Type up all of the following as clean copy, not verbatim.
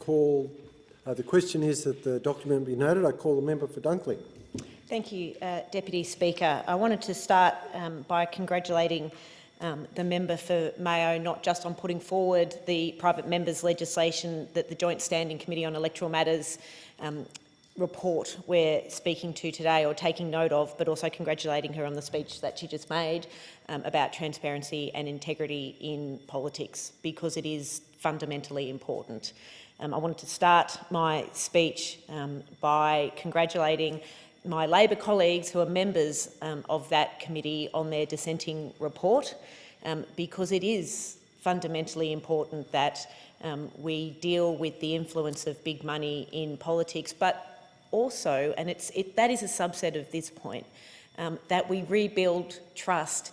call, the question is that the document be noted. I call the member for Dunkley. Thank you, Deputy Speaker. I wanted to start by congratulating the member for Mayo not just on putting forward the private members' legislation that the Joint Standing Committee on Electoral Matters report we're speaking to today or taking note of, but also congratulating her on the speech that she just made about transparency and integrity in politics, because it is fundamentally important. I wanted to start my speech by congratulating my Labor colleagues who are members of that committee on their dissenting report, because it is fundamentally important that we deal with the influence of big money in politics, but also, and that is a subset of this point, that we rebuild trust,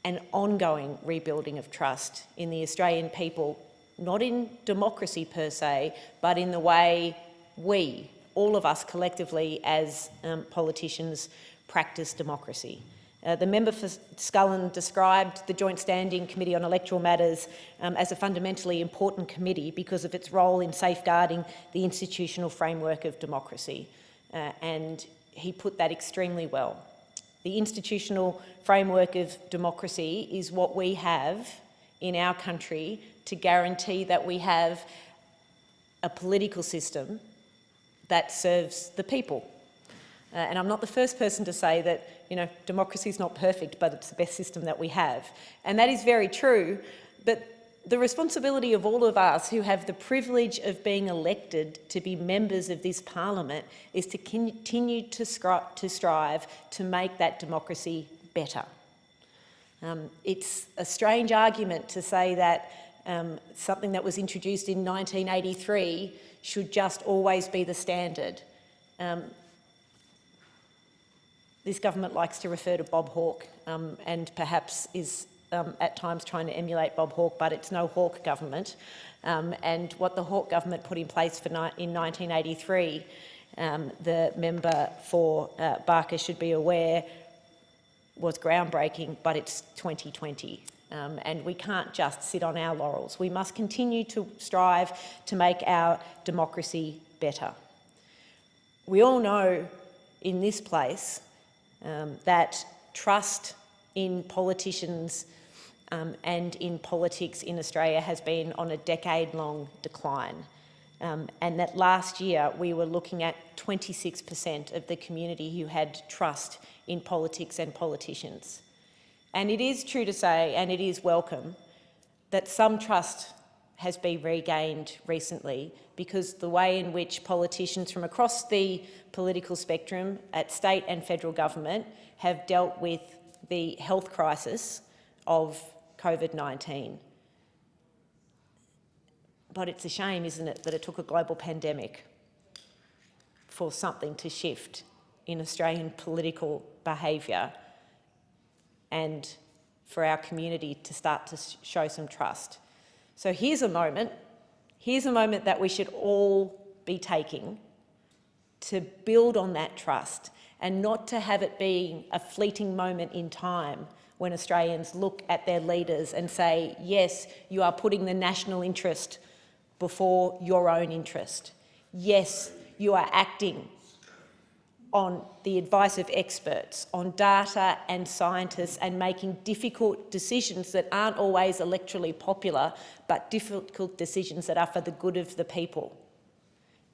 an ongoing rebuilding of trust in the Australian people, not in democracy per se, but in the way we, all of us collectively as politicians, practice democracy. The member for Scullin described the Joint Standing Committee on Electoral Matters as a fundamentally important committee because of its role in safeguarding the institutional framework of democracy, and he put that extremely well. The institutional framework of democracy is what we have in our country to guarantee that we have a political system that serves the people. And I'm not the first person to say that, democracy is not perfect, but it's the best system that we have. And that is very true, but the responsibility of all of us who have the privilege of being elected to be members of this parliament is to continue to strive to make that democracy better. It's a strange argument to say that something that was introduced in 1983 should just always be the standard. This government likes to refer to Bob Hawke and perhaps is at times trying to emulate Bob Hawke, but it's no Hawke government. And what the Hawke government put in place in 1983, the member for Barker should be aware, was groundbreaking, but it's 2020. And we can't just sit on our laurels. We must continue to strive to make our democracy better. We all know in this place that trust in politicians and in politics in Australia has been on a decade-long decline. And that last year we were looking at 26% of the community who had trust in politics and politicians. And it is true to say, and it is welcome, that some trust has been regained recently, because the way in which politicians from across the political spectrum at state and federal government have dealt with the health crisis of COVID-19. But it's a shame, isn't it, that it took a global pandemic for something to shift in Australian political behaviour and for our community to start to show some trust. So here's a moment that we should all be taking to build on that trust, and not to have it being a fleeting moment in time when Australians look at their leaders and say, yes, you are putting the national interest before your own interest. Yes, you are acting on the advice of experts, on data and scientists, and making difficult decisions that aren't always electorally popular, but difficult decisions that are for the good of the people.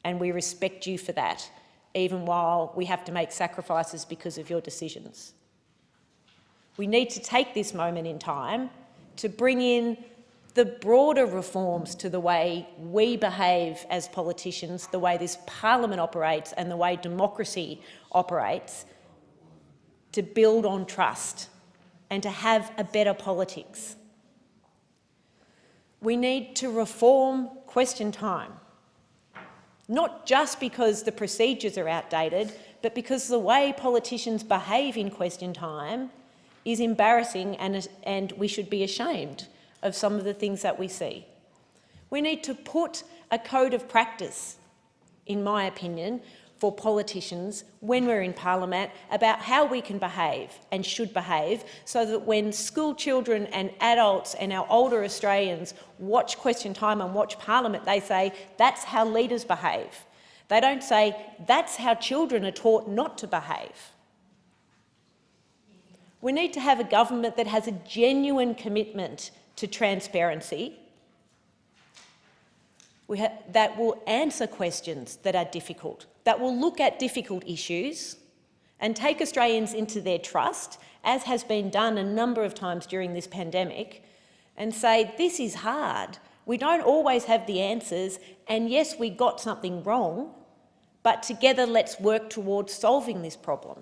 And we respect you for that, even while we have to make sacrifices because of your decisions. We need to take this moment in time to bring in the broader reforms to the way we behave as politicians, the way this parliament operates and the way democracy operates, to build on trust and to have a better politics. We need to reform question time, not just because the procedures are outdated, but because the way politicians behave in question time is embarrassing, and we should be ashamed of some of the things that we see. We need to put a code of practice, in my opinion, for politicians when we're in Parliament about how we can behave and should behave, so that when school children and adults and our older Australians watch Question Time and watch Parliament, they say, that's how leaders behave. They don't say, that's how children are taught not to behave. We need to have a government that has a genuine commitment to transparency, that will answer questions that are difficult, that will look at difficult issues and take Australians into their trust, as has been done a number of times during this pandemic, and say, this is hard. We don't always have the answers, and yes, we got something wrong, but together let's work towards solving this problem.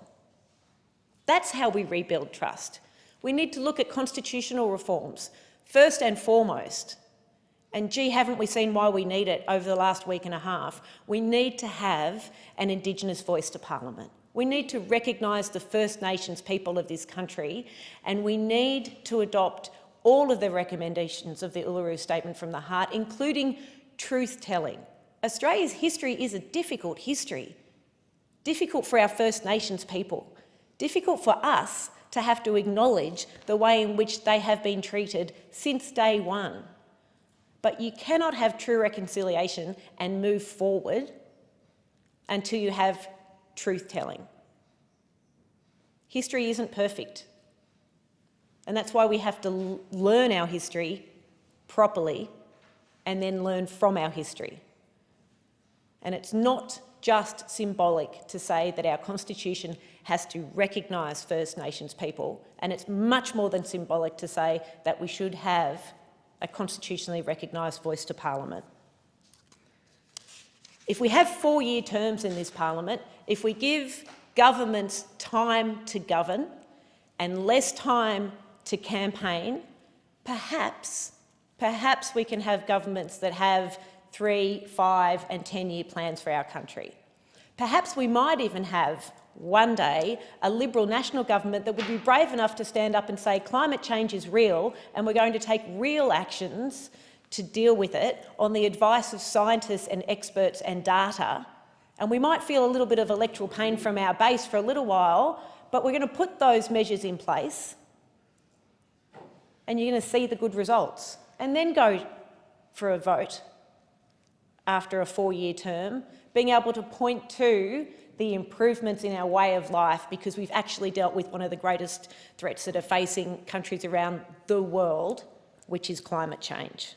That's how we rebuild trust. We need to look at constitutional reforms, first and foremost. And gee, haven't we seen why we need it over the last week and a half? We need to have an Indigenous voice to Parliament. We need to recognise the First Nations people of this country, and we need to adopt all of the recommendations of the Uluru Statement from the Heart, including truth-telling. Australia's history is a difficult history, difficult for our First Nations people, difficult for us to have to acknowledge the way in which they have been treated since day one. But you cannot have true reconciliation and move forward until you have truth-telling. History isn't perfect, and that's why we have to learn our history properly and then learn from our history. And it's not just symbolic to say that our Constitution has to recognise First Nations people, and it's much more than symbolic to say that we should have a constitutionally recognised voice to Parliament. If we have 4-year terms in this Parliament, if we give governments time to govern and less time to campaign, perhaps we can have governments that have 3, 5 and 10-year plans for our country. Perhaps we might even have one day a Liberal national government that would be brave enough to stand up and say climate change is real and we're going to take real actions to deal with it on the advice of scientists and experts and data. And we might feel a little bit of electoral pain from our base for a little while, but we're going to put those measures in place and you're going to see the good results. And then go for a vote after a 4-year term, being able to point to the improvements in our way of life, because we've actually dealt with one of the greatest threats that are facing countries around the world, which is climate change.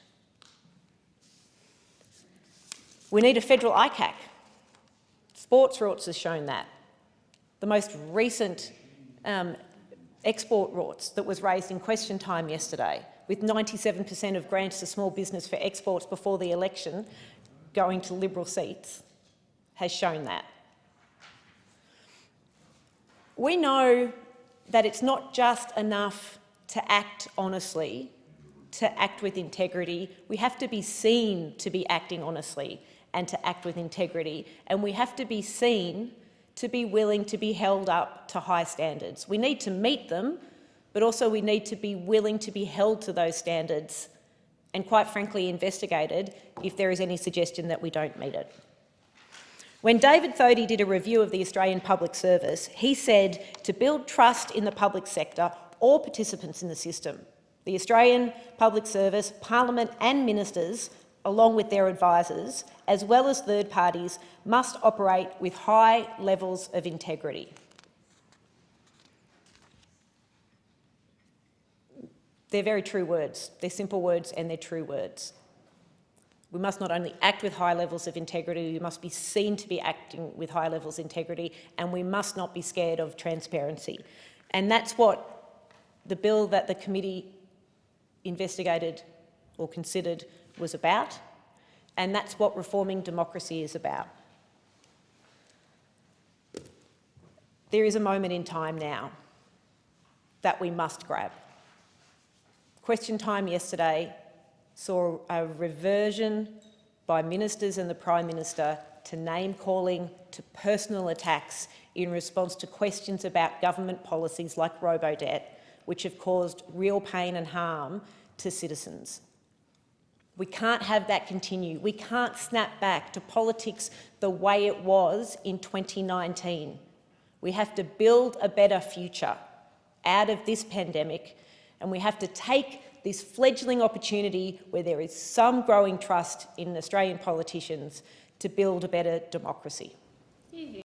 We need a federal ICAC. Sports rorts has shown that. The most recent export rorts that was raised in Question Time yesterday, with 97% of grants to small business for exports before the election going to Liberal seats, has shown that. We know that it's not just enough to act honestly, to act with integrity. We have to be seen to be acting honestly and to act with integrity, and we have to be seen to be willing to be held up to high standards. We need to meet them, but also we need to be willing to be held to those standards and, quite frankly, investigated if there is any suggestion that we don't meet it. When David Thodey did a review of the Australian Public Service, he said to build trust in the public sector, all participants in the system, the Australian Public Service, Parliament and ministers, along with their advisors, as well as third parties, must operate with high levels of integrity. They're very true words. They're simple words and they're true words. We must not only act with high levels of integrity, we must be seen to be acting with high levels of integrity, and we must not be scared of transparency. And that's what the bill that the committee investigated or considered was about, and that's what reforming democracy is about. There is a moment in time now that we must grab. Question Time yesterday saw a reversion by ministers and the Prime Minister to name-calling, to personal attacks in response to questions about government policies like robo-debt, which have caused real pain and harm to citizens. We can't have that continue. We can't snap back to politics the way it was in 2019. We have to build a better future out of this pandemic, and we have to take this fledgling opportunity where there is some growing trust in Australian politicians to build a better democracy.